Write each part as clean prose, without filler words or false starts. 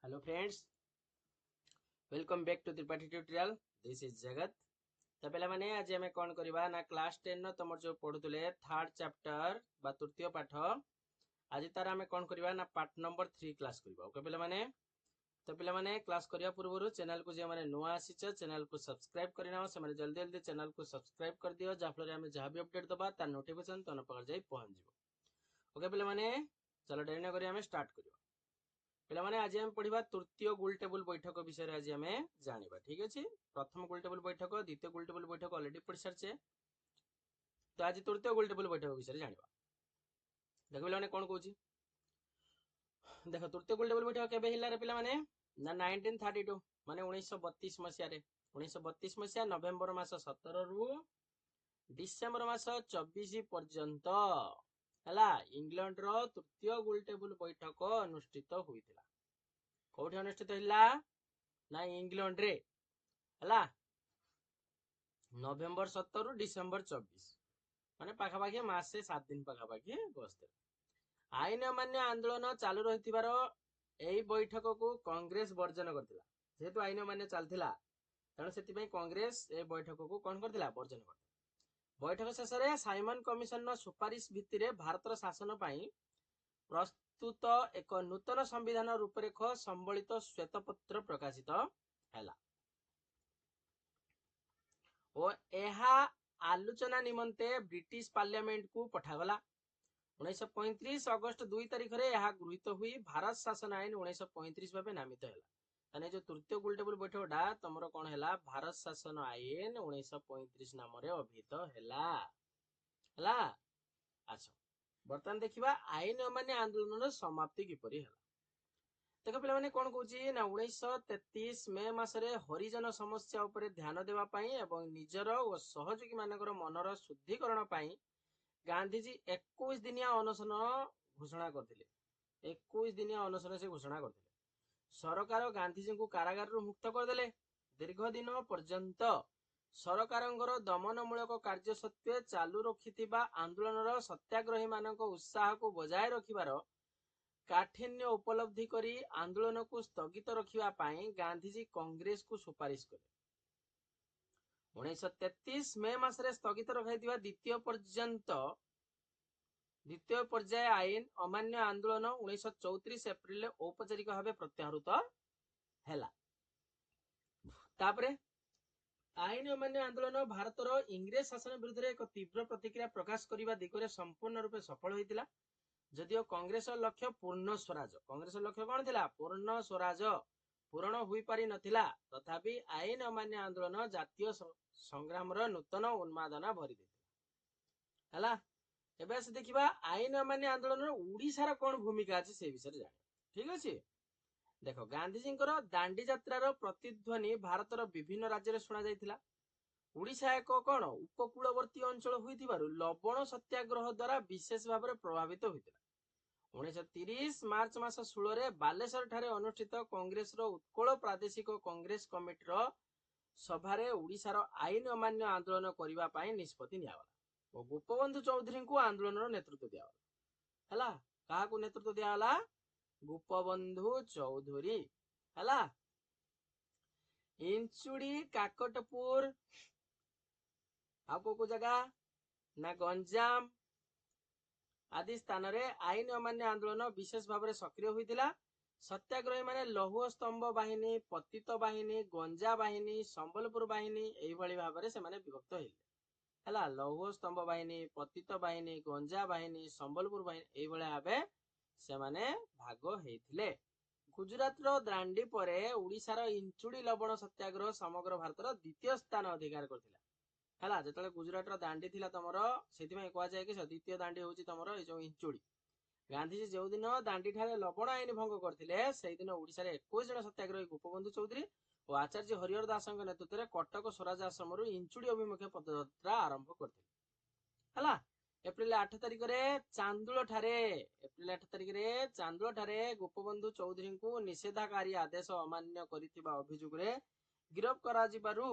Hello friends, welcome back to Tripathi tutorial. This is Jagat. तो पे मैंने आज आम कौन करवा ना क्लास 10 तुम जो पढ़ुले थर्ड चैप्टर बा तृतीय पाठ आज तार आम कौन करवा ना पार्ट नंबर 3 क्लास करवा। ओके पे मैंने तो पे मैंने क्लास करने पूर्व चैनल को जो मैंने नुआ आसीच चैनल को सब्सक्राइब करना से जल्दी जल्दी चैनल को सब्सक्राइब कर दियो जहाँफल आम जहाँ भी अपडेट दबा तार नोटिफिकेशन तुम पाखे जाई पहुँच जाओ। ओके पे मैंने चलो डेरी न करी स्टार्ट करवा। पे मैंने आज आम पढ़ा तृतीय गोल टेबुल बैठक विषय आज आम जाना। ठीक अच्छे, प्रथम गोल टेबुल बैठक द्वितीय गोल टेबुल बैठक अलरेडी पढ़ी सारी। तो आज तृतीय गोल टेबुल बैठक विषय जाना। देख पे कौन कौन देख तृतीय गोल टेबुल बैठक के पे मैंने ना 1932 माने 1932 मसीह 1932 मसीहा नवेम्बर मास 17 रु डिसेम्बर मास 24 पर्यंत है इंग्लैंड रो तृतीय गोल टेबुल बैठक अनुष्ठित होता। कौटी अनुष्ठित होता ना इंग्लैंड रे है नवेम्बर 17 रु डिसेम्बर 24 माने पाखापाखि मासे 7 दिन पाखापाखि बसते। आईन अमान्य आंदोलन चालू रही बैठक को कांग्रेस वर्जन करथिला। जेहेतु आईन अमान्य चलथिला तेणु से कांग्रेस ए बैठक को कौन करथिला वर्जन कर। बैठक शेष में साइमन कमिशन सुपारिश भित्ति भारतर शासन पाई प्रस्तुत एक नूतन संविधान रूपरेख संबलित श्वेतपत्र प्रकाशित है और यह आलोचना निमंते ब्रिटिश पार्लियामेंट को पठागला। 1935 अगस्त 2 तारिख में यह गृहीत हुई भारत शासन आईन 1935 भाव नामित है। जो तृतीय गोल टेबुल बैठकटा तुम कौन है भारत शासन आईन 1935 नाम अभिहित है। अच्छा, बर्तमान देखा आईन अमान्य आंदोलन समाप्ति किपरि है। देख पे मैंने कौन कौच ना 1933 मे मसरे हरिजन समस्या उपर ध्यान देवाई एवं निजर और सहयोगी मानकर मनर शुद्धिकरण गांधीजी 21 दिनिया अनशन घोषणा करते। 21 दिनिया अनशन से घोषणा करते। सरकार गांधीजी को कारागार मुक्त करदे। दीर्घ दिन पर्यंत सरकार दमनमूलक कार्य सत्वे चालू रखि आंदोलन सत्याग्रही मान उत्साह को बजाय रखिबार काठिन्य उपलब्धि करी आंदोलन को स्थगित रखिबाई गांधीजी कांग्रेस को सुपारिश कले। 1933 मे मासरे स्थगित रखाई द्वितीय पर्याय आईन अमान्य आंदोलन 1934 एप्रिल औपचारिक भाव प्रत्याहृत हैला। तापरे आईन अमान्य आंदोलन भारतर इंग्रेज शासन विरुद्ध एक तीव्र प्रतिक्रिया प्रकाश करने दिगरे संपूर्ण रूपे सफल होता। जदियो कांग्रेस लक्ष्य पूर्ण स्वराज, कांग्रेस लक्ष्य कौन थिला पूर्ण स्वराज पूरण हुई पारि नथिला, तथापि आईन अमान्य आंदोलन जातीय संग्राम नूतन उन्मादना भरी देथिला। एबे से देखिबा आईन अमान्य आंदोलन ओडिशार कौन भूमिका अछि से विषय जाने। ठीक अछि, देखो गांधीजी दांडी यात्रार प्रतिध्वनि भारतर विभिन्न राज्य में शुणा जाइथिला। ओडिशा एक कौन उपकूलवर्ती अंचल होइथिबारु लवण सत्याग्रह द्वारा विशेष भाव में प्रभावित होइथिला। 1930 मार्च मास 16 बालेश्वर ठारे अनुष्ठित कांग्रेस उत्कल प्रादेशिक कांग्रेस कमिटीर सभारे ओडिशार आईन अमान्य आंदोलन करबा पई निष्पत्ति नियागला और गोपबंधु चौधरी को आंदोलन नेतृत्व दियागला। कहा को नेतृत्व दियागला गोपबंधु चौधरी है। इंचुड़ी काकटपुर को जगह ना गंजाम आदि स्थान रे आईन अमान्य आंदोलन विशेष भाव में सक्रिय होता। सत्याग्रही माने लौह स्तंभ बाहिनी, पतित बाहिनी, गंजा बाहिनी, संबलपुर बाहिनी यही भाव में से विभक्त है। लौह स्तंभ बाहिनी, पतित बाहिनी, गंजा बाहिनी, संबलपुर बाहिनी यही भाव से भाग होते। गुजरात दांडी पर ओडिशार इंचुड़ी लवण सत्याग्रह समग्र भारतर द्वितीय स्थान अधिकार करथिला। है जो गुजरात दांडी थिला तमर से कह जाए कि द्वितीय दांडी हूँ तुम जो इंचुड़ी। गांधीजी जो दिन दांडी ठारे लवण आईन भंग करथिले से दिन ओडिशा रे 21 जन सत्याग्रही गोपबंधु चौधरी और आचार्य हरिहर दास नेतृत्व में कटक स्वराज आश्रम इंचुड़ी अभिमुखे पदयात्रा आरंभ करथिले। है एप्रिल 8 तारिख में चांदुल ठारे गोपबंधु चौधरी को निषेधाकारी आदेश अमान्य करिथिबा अभियोग रे गिरफ कराजिबारु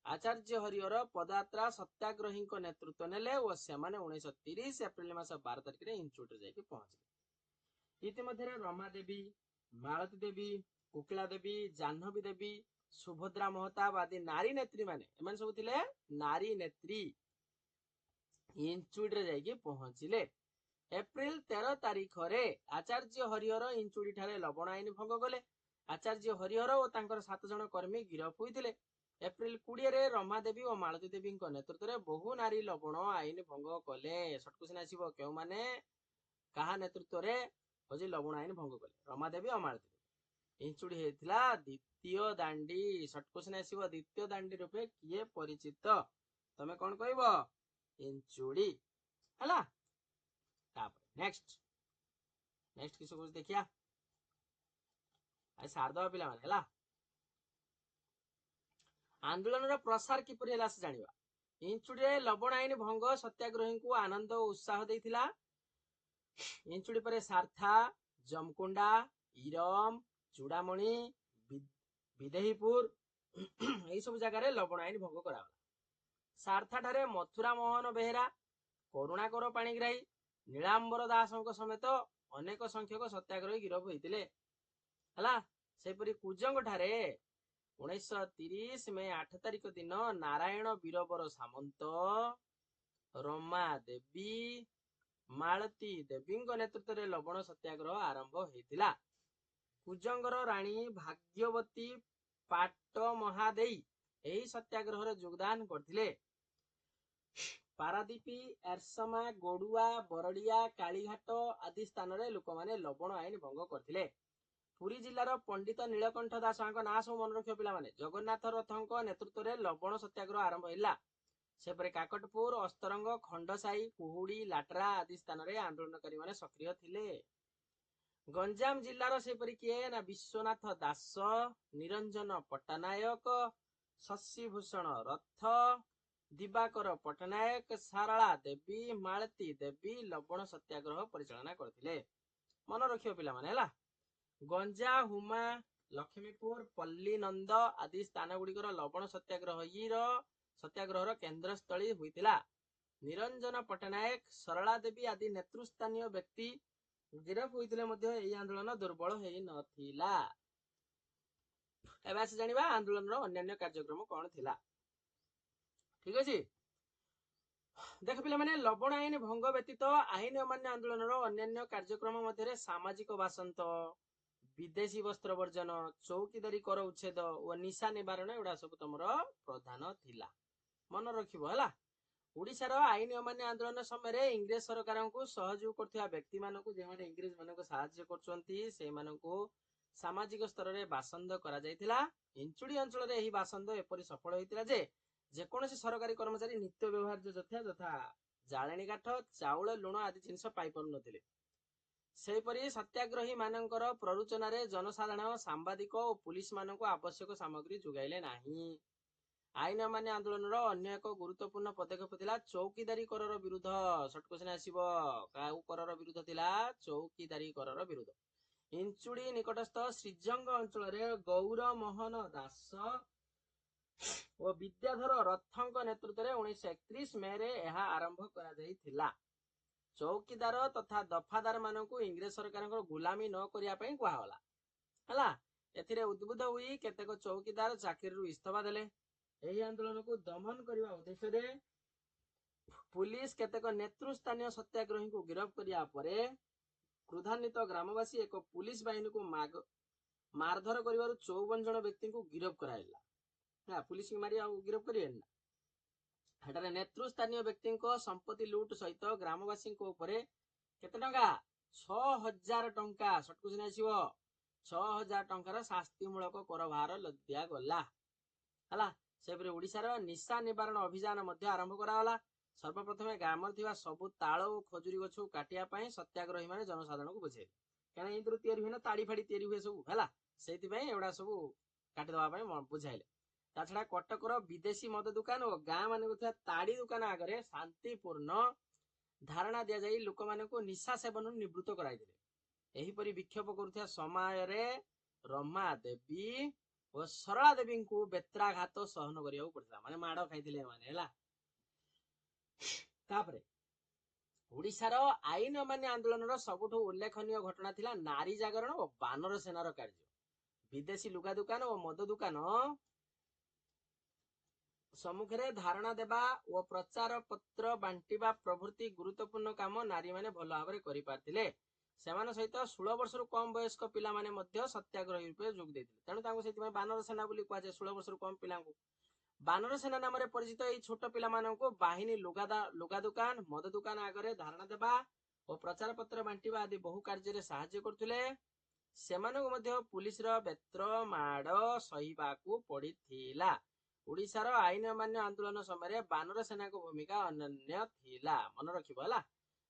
आचार्य हरिहर पदयात्रा सत्याग्रही नेतृत्व नेले और से 1930 एप्रिल मास 12 तारिख में इंचुड़ी जाके पहुंचले। इतिमध्य रमादेवी ମାଳତୀ ଦେବୀ, କୋକିଳା ଦେବୀ, ଜାହ୍ନବୀ ଦେବୀ, ସୁଭଦ୍ରା ମହତାବ ଆଦି ନାରୀ ନେତ୍ରୀ ମାନେ ଏମାନେ ସବୁ ଥିଲେ ନାରୀ ନେତ୍ରୀ ଇଞ୍ଚୁଡ଼ିରେ ଯାଇକି ପହଞ୍ଚିଲେ। ଏପ୍ରିଲ 13 ତାରିଖରେ ଆଚାର୍ଯ୍ୟ ହରିହର ଇଞ୍ଚୁଡ଼ି ଠାରେ ଲବଣ ଆଇନ ଭଙ୍ଗ କଲେ। ଆଚାର୍ଯ୍ୟ ହରିହର ଓ ତାଙ୍କର 7 ଜଣ କର୍ମୀ ଗିରଫ ହୋଇଥିଲେ। ଏପ୍ରିଲ 20ରେ ରମାଦେବୀ ଓ ମାଳତୀ ଦେବୀଙ୍କ ନେତୃତ୍ୱରେ ବହୁ ନାରୀ ଲବଣ ଆଇନ ଭଙ୍ଗ କଲେ। ସର୍ଟ କ୍ୱେଶ୍ଚନ ଆସିବ, କେଉଁମାନେ କାହା ନେତୃତ୍ୱରେ ହଉଛି ଲବଣ ଆଇନ ଭଙ୍ଗ କଲେ? ରମାଦେବୀ ଓ ମାଳତୀ ଦେବୀ। ଇଞ୍ଚୁଡ଼ି ହେଇଥିଲା ଦ୍ୱିତୀୟ ଦାଣ୍ଡି। ସର୍ଟ କ୍ୱେଶ୍ଚନ ଆସିବ, ଦ୍ୱିତୀୟ ଦାଣ୍ଡି ରୂପେ କିଏ ପରିଚିତ? ତମେ କଣ କହିବ? ଇଞ୍ଚୁଡ଼ି। ହେଲା। ନେକ୍ସଟ କିସ କହୁଛି ଦେଖିଆ। ସାରିଦବା ପିଲାମାନେ ହେଲା। ଆନ୍ଦୋଳନର ପ୍ରସାର କିପରି ହେଲା ସେ ଜାଣିବା। ଇଞ୍ଚୁଡ଼ିରେ ଲବଣ ଆଇନ ଭଙ୍ଗ ସତ୍ୟାଗ୍ରହୀଙ୍କୁ ଆନନ୍ଦ ଓ ଉତ୍ସାହ ଦେଇଥିଲା। ଇଞ୍ଚୁଡ଼ି ପରେ ସାର୍ଥା, ଜମକୁଣ୍ଡା, ଇରମ, ଚୂଡାମଣି, ବିଦେହୀପୁର ଏଇ ସବୁ ଜାଗାରେ ଲବଣ ଆଇନ ଭଙ୍ଗ କରାଗଲା। ସାର୍ଥା ଠାରେ ମଥୁରା ମୋହନ ବେହେରା, କରୁଣାକର ପାଣିଗ୍ରାହୀ, ନୀଳାମ୍ବର ଦାସଙ୍କ ସମେତ ଅନେକ ସଂଖ୍ୟକ ସତ୍ୟାଗ୍ରହୀ ଗିରଫ ହୋଇଥିଲେ। ହେଲା। ସେପରି କୁଜଙ୍ଗ ଠାରେ 1930 ମେ 8 ତାରିଖ ଦିନ ନାରାୟଣ ବୀରବର ସାମନ୍ତ, ରମା ଦେବୀ, ମାଳତୀ ଦେବୀଙ୍କ ନେତୃତ୍ୱରେ ଲବଣ ସତ୍ୟାଗ୍ରହ ଆରମ୍ଭ ହୋଇଥିଲା। କୁଜଙ୍ଗର ରାଣୀ ଭାଗ୍ୟବତୀ ପାଟ ମହାଦେଇ ଏହି ସତ୍ୟାଗ୍ରହରେ ଯୋଗଦାନ କରିଥିଲେ। ପାରାଦୀପୀ, ଏରସମା, ଗଡୁଆ, ବରଡିଆ, କାଳିଘାଟ ଆଦି ସ୍ଥାନରେ ଲୋକମାନେ ଲବଣ ଆଇନ ଭଙ୍ଗ କରିଥିଲେ। ପୁରୀ ଜିଲ୍ଲାର ପଣ୍ଡିତ ନୀଳକଣ୍ଠ ଦାସଙ୍କ ନାଁ ସବୁ ମନେ ରଖିବ ପିଲାମାନେ। ଜଗନ୍ନାଥ ରଥଙ୍କ ନେତୃତ୍ୱରେ ଲବଣ ସତ୍ୟାଗ୍ରହ ଆରମ୍ଭ ହେଲା। ସେପରି କାକଟପୁର, ଅସ୍ତରଙ୍ଗ, ଖଣ୍ଡସାହି, କୁହୁଡି, ଲାଟରା ଆଦି ସ୍ଥାନରେ ଆନ୍ଦୋଳନକାରୀ ମାନେ ସକ୍ରିୟ ଥିଲେ। ଗଞ୍ଜାମ ଜିଲ୍ଲାର ସେପରି କିଏ ନା ବିଶ୍ୱନାଥ ଦାସ, ନିରଞ୍ଜନ ପଟ୍ଟନାୟକ, ଶଶିଭୂଷଣ ରଥ, ଦିବାକର ପଟ୍ଟନାୟକ, ସାରଳା ଦେବୀ, ମାଳତୀ ଦେବୀ ଲବଣ ସତ୍ୟାଗ୍ରହ ପରିଚାଳନା କରିଥିଲେ। ମନେ ରଖିବ ପିଲାମାନେ ହେଲା। ଗଞ୍ଜା, ହୁମା, ଲକ୍ଷ୍ମୀପୁର, ପଲ୍ଲୀ ନନ୍ଦ ଆଦି ସ୍ଥାନ ଗୁଡିକର ଲବଣ ସତ୍ୟାଗ୍ରହର କେନ୍ଦ୍ରସ୍ଥଳୀ ହୋଇଥିଲା। ନିରଞ୍ଜନ ପଟ୍ଟନାୟକ, ସରଳା ଦେବୀ ଆଦି ନେତୃସ୍ଥାନୀୟ ବ୍ୟକ୍ତି ଗିରଫ ହୋଇଥିଲେ ମଧ୍ୟ ଏହି ଆନ୍ଦୋଳନ ଦୁର୍ବଳ ହେଇନଥିଲା। ଏବେ ଆସି ଜାଣିବା ଆନ୍ଦୋଳନର ଅନ୍ୟାନ୍ୟ କାର୍ଯ୍ୟକ୍ରମ କଣ ଥିଲା। ଠିକ ଅଛି। ଦେଖ ପିଲାମାନେ, ଲବଣ ଆଇନ ଭଙ୍ଗ ବ୍ୟତୀତ ଆଇନ ଅମାନ୍ୟ ଆନ୍ଦୋଳନର ଅନ୍ୟାନ୍ୟ କାର୍ଯ୍ୟକ୍ରମ ମଧ୍ୟରେ ସାମାଜିକ ବାସନ୍ତ, ବିଦେଶୀ ବସ୍ତ୍ର ବର୍ଜନ, ଚୌକିଦାରୀ କର ଉଚ୍ଛେଦ ଓ ନିଶା ନିବାରଣ ଏଗୁଡା ସବୁ ତମର ପ୍ରଧାନ ଥିଲା। ମନେ ରଖିବ ହେଲା। ଓଡିଶାର ଆଇନ ଅମାନ୍ୟ ଆନ୍ଦୋଳନ ସମୟରେ ଇଂରେଜ ସରକାରଙ୍କୁ ସହଯୋଗ କରୁଥିବା ବ୍ୟକ୍ତି ମାନଙ୍କୁ, ଯେଉଁମାନେ ଇଂରେଜ ମାନଙ୍କୁ ସାହାଯ୍ୟ କରୁଛନ୍ତି, ସେଇମାନଙ୍କୁ ସାମାଜିକ ସ୍ତରରେ ବାସନ୍ଦ କରାଯାଇଥିଲା। ଇଞ୍ଚୁଡ଼ି ଅଞ୍ଚଳରେ ଏହି ବାସନ୍ଦ ଏପରି ସଫଳ ହୋଇଥିଲା ଯେ ଯେକୌଣସି ସରକାରୀ କର୍ମଚାରୀ ନିତ୍ୟ ବ୍ୟବହାର୍ଯ୍ୟ ଯଥା ଜାଳେଣୀ କାଠ, ଚାଉଳ, ଲୁଣ ଆଦି ଜିନିଷ ପାଇପାରୁନଥିଲେ। ସେହିପରି ସତ୍ୟାଗ୍ରହୀ ମାନଙ୍କର ପ୍ରରୋଚନାରେ ଜନସାଧାରଣ, ସାମ୍ବାଦିକ ଓ ପୁଲିସ ମାନଙ୍କୁ ଆବଶ୍ୟକ ସାମଗ୍ରୀ ଯୋଗାଇଲେ ନାହିଁ। ଆଇନ ଅମାନ୍ୟ ଆନ୍ଦୋଳନର ଅନ୍ୟ ଏକ ଗୁରୁତ୍ୱପୂର୍ଣ୍ଣ ପଦକ୍ଷେପ ଥିଲା ଚୌକିଦାରୀ କରର ବିରୁଦ୍ଧ। ସର୍ଟ କ୍ୱେଶ୍ଚନ ଆସିବ, କାଉ କରର ବିରୁଦ୍ଧ ଥିଲା? ଚୌକିଦାରୀ କରର ବିରୁଦ୍ଧ। ଇଞ୍ଚୁଡ଼ି ନିକଟସ୍ଥ ଶ୍ରୀଜଙ୍ଗ ଅଞ୍ଚଳରେ ଗୌର ମୋହନ ଦାସ ଓ ବିଦ୍ୟାଧର ରଥଙ୍କ ନେତୃତ୍ୱରେ 1931 ମେରେ ଏହା ଆରମ୍ଭ କରାଯାଇଥିଲା। ଚୌକିଦାର ତଥା ଦଫାଦାର ମାନଙ୍କୁ ଇଂରେଜ ସରକାରଙ୍କର ଗୁଲାମୀ ନ କରିବା ପାଇଁ କୁହାଗଲା। ହେଲା। ଏଥିରେ ଉଦ୍ବୁଦ୍ଧ ହୋଇ କେତେକ ଚୌକିଦାର ଚାକିରିରୁ ଇସ୍ତଫା ଦେଲେ। ଏହି ଆନ୍ଦୋଳନକୁ ଦମନ କରିବା ଉଦ୍ଦେଶ୍ୟରେ ପୁଲିସ କେତେକ ନେତୃସ୍ଥାନୀୟ ସତ୍ୟାଗ୍ରହୀଙ୍କୁ ଗିରଫ କରିବା ପରେ କ୍ରୋଧାନ୍ୱିତ ଗ୍ରାମବାସୀ ଏକ ପୁଲିସ ବାହିନୀକୁ ମାରଧର କରିବାରୁ 54 ଜଣ ବ୍ୟକ୍ତିଙ୍କୁ ଗିରଫ କରାଇଲା। ପୁଲିସ ମାରି ଆଉ ଗିରଫ କରିବେନି ନା। ଏଠାରେ ନେତୃସ୍ଥାନୀୟ ବ୍ୟକ୍ତିଙ୍କ ସମ୍ପତ୍ତି ଲୁଟ ସହିତ ଗ୍ରାମବାସୀଙ୍କ ଉପରେ କେତେ ଟଙ୍କା? 6000 ଟଙ୍କା। ସର୍ଟ କ୍ୱେଶ୍ଚନ ଆସିବ, 6000 ଟଙ୍କାର ଶାସ୍ତିମୂଳକ କର ଭାର ଦିଆଗଲା। ହେଲା। ସେପରି ଓଡିଶାର ନିଶା ନିବାରଣ ଅଭିଯାନ ମଧ୍ୟ ଆରମ୍ଭ କରାଗଲା। ସର୍ବପ୍ରଥମେ ଗ୍ରାମରେ ଥିବା ସବୁ ତାଳ ଓ ଖଜୁରୀ ଗଛକୁ କାଟିବା ପାଇଁ ସତ୍ୟାଗ୍ରହୀ ମାନେ ଜନସାଧାରଣଙ୍କୁ ବୁଝେଇଲେ। କାରଣ ଏଇଥିରୁ ତିଆରି ହୁଏ ନା, ତାଡି ଫାଡି ତିଆରି ହୁଏ ସବୁ। ହେଲା। ସେଇଥିପାଇଁ ଏଗୁଡା ସବୁ କାଟିଦବା ପାଇଁ ବୁଝାଇଲେ। ତା ଛଡା କଟକର ବିଦେଶୀ ମଦ ଦୋକାନ ଓ ଗାଁ ମାନଙ୍କୁ ଥିବା ତାଡି ଦୋକାନ ଆଗରେ ଶାନ୍ତିପୂର୍ଣ୍ଣ ଧାରଣା ଦିଆଯାଇ ଲୋକମାନଙ୍କୁ ନିଶା ସେବନରୁ ନିବୃତ୍ତ କରାଇଥିଲେ। ଏହିପରି ବିକ୍ଷୋଭ କରୁଥିବା ସମୟରେ ରମା ଦେବୀ ଓ ସରଳା ଦେବୀଙ୍କୁ ବେତ୍ରାଘାତ ସହନ କରିବାକୁ ପଡିଥିଲା। ମାନେ ମାଡ ଖାଇଥିଲେ ଏମାନେ। ହେଲା। ତାପରେ ଓଡିଶାର ଆଇନ ଅମାନ୍ୟ ଆନ୍ଦୋଳନର ସବୁଠୁ ଉଲ୍ଲେଖନୀୟ ଘଟଣା ଥିଲା ନାରୀ ଜାଗରଣ ଓ ବାନର ସେନାର କାର୍ଯ୍ୟ। ବିଦେଶୀ ଲୁଗା ଦୋକାନ ଓ ମଦ ଦୋକାନ ସମ୍ମୁଖରେ ଧାରଣା ଦେବା ଓ ପ୍ରଚାର ପତ୍ର ବାଣ୍ଟିବା ପ୍ରଭୃତି ଗୁରୁତ୍ୱପୂର୍ଣ୍ଣ କାମ ନାରୀମାନେ ଭଲ ଭାବରେ କରିପାରିଥିଲେ। ସେମାନଙ୍କ ସହିତ 16 ବର୍ଷରୁ କମ ବୟସ୍କ ପିଲାମାନେ ମଧ୍ୟ ସତ୍ୟାଗ୍ରହୀ ରୂପେ ଯୋଗ ଦେଇଥିଲେ। ତେଣୁ ତାଙ୍କୁ ସେଥିପାଇଁ ବାନର ସେନା ବୋଲି କୁହାଯାଏ, 16 ବର୍ଷରୁ କମ ପିଲାଙ୍କୁ। ବାନର ସେନା ନାମରେ ପରିଚିତ ଏହି ଛୋଟ ପିଲାମାନଙ୍କୁ ବାହିନୀ ଲୁଗା ଦୋକାନ, ମଦ ଦୋକାନ ଆଗରେ ଧାରଣା ଦେବା ଓ ପ୍ରଚାର ପତ୍ର ବାଣ୍ଟିବା ଆଦି ବହୁ କାର୍ଯ୍ୟରେ ସାହାଯ୍ୟ କରୁଥିଲେ। ସେମାନଙ୍କୁ ମଧ୍ୟ ପୁଲିସର ବେତ୍ର ମାଡ଼ ସହିବାକୁ ପଡିଥିଲା। ଓଡିଶାର ଆଇନ ଅମାନ୍ୟ ଆନ୍ଦୋଳନ ସମୟରେ ବାନର ସେନାଙ୍କ ଭୂମିକା ଅନନ୍ୟ ଥିଲା, ମନେ ରଖିବ ହେଲା।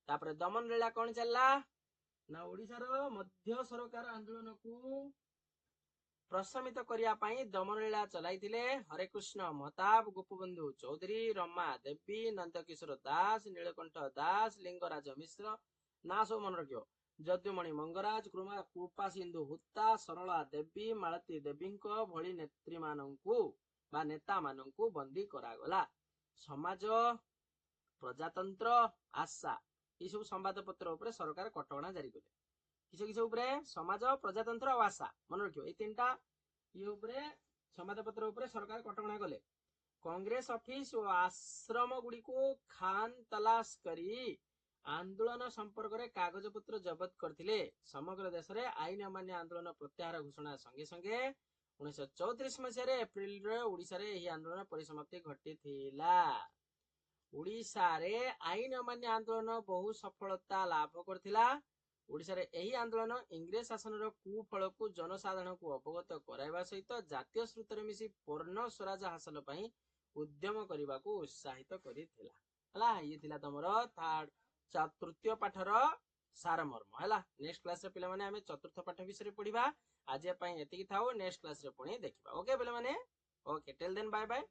ତାପରେ ଦମନ ଲୀଳା କଣ ଚାଲିଲା ନା ଓଡିଶାର ମଧ୍ୟ ସରକାର ଆନ୍ଦୋଳନକୁ ପ୍ରଶମିତ କରିବା ପାଇଁ ଦମନଲୀଳା ଚଲାଇଥିଲେ। ହରେକୃଷ୍ଣ ମହତାବ, ଗୋପବନ୍ଧୁ ଚୌଧୁରୀ, ରମା ଦେବୀ, ନନ୍ଦକିଶୋର ଦାସ, ନୀଳକଣ୍ଠ ଦାସ, ଲିଙ୍ଗରାଜ ମିଶ୍ର, ନା ସବୁ ମନେ ରଖିବ। ଯଦୁମଣି ମଙ୍ଗରାଜ, କୃପା ସିନ୍ଧୁ ହୁତା, ସରଳା ଦେବୀ, ମାଳତୀ ଦେବୀଙ୍କ ଭଳି ନେତା ମାନଙ୍କୁ ବନ୍ଦୀ କରାଗଲା। ସମାଜ, ପ୍ରଜାତନ୍ତ୍ର, ଆଶା ଏସବୁ ସମ୍ବାଦ ପତ୍ର ଉପରେ ସରକାର କଟକଣା ଜାରି କଲେ। କିସ ଉପରେ? ସମାଜ, ପ୍ରଜାତନ୍ତ୍ର ଆଉ ଆଶା, ମନେ ରଖିବ। ଏଇ ତିନିଟା ଉପରେ ସମ୍ବାଦ ପତ୍ର ଉପରେ ସରକାର କଟକଣା କଲେ। କଂଗ୍ରେସ ଅଫିସ ଓ ଆଶ୍ରମ ଗୁଡିକୁ ଖାନ ତଲାସ କରି ଆନ୍ଦୋଳନ ସମ୍ପର୍କରେ କାଗଜପତ୍ର ଜବତ କରିଥିଲେ। ସମଗ୍ର ଦେଶରେ ଆଇନ ଅମାନ୍ୟ ଆନ୍ଦୋଳନ ପ୍ରତ୍ୟାହାର ଘୋଷଣା ସଙ୍ଗେ ସଙ୍ଗେ 1934 ମସିହାରେ ଏପ୍ରିଲରେ ଓଡିଶାରେ ଏହି ଆନ୍ଦୋଳନ ପରିସମାପ୍ତି ଘଟିଥିଲା। ଓଡିଶାରେ ଆଇନ ଅମାନ୍ୟ ଆନ୍ଦୋଳନ ବହୁ ସଫଳତା ଲାଭ କରିଥିଲା। ଓଡିଶାରେ ଏହି ଆନ୍ଦୋଳନ ଇଂରେଜ ଶାସନର କୁଫଳକୁ ଜନସାଧାରଣଙ୍କୁ ଅବଗତ କରାଇବା ସହିତ ଜାତୀୟ ସ୍ରୋତରେ ମିଶି ପୂର୍ଣ୍ଣ ସ୍ୱରାଜ ହାସଲ ପାଇଁ ଉଦ୍ୟମ କରିବାକୁ ଉତ୍ସାହିତ କରିଥିଲା। ହେଲା, ଇଏ ଥିଲା ତମର ତୃତୀୟ ପାଠର ସାରମର୍ମ। ହେଲା, ନେକ୍ସଟ କ୍ଲାସରେ ପିଲାମାନେ ଆମେ ଚତୁର୍ଥ ପାଠ ବିଷୟରେ ପଢିବା। ଆଜି ପାଇଁ ଏତିକି ଥାଉ, ନେକ୍ସଟ କ୍ଲାସରେ ପୁଣି ଦେଖିବା। ଓକେ ପିଲାମାନେ, okay, till then bye bye.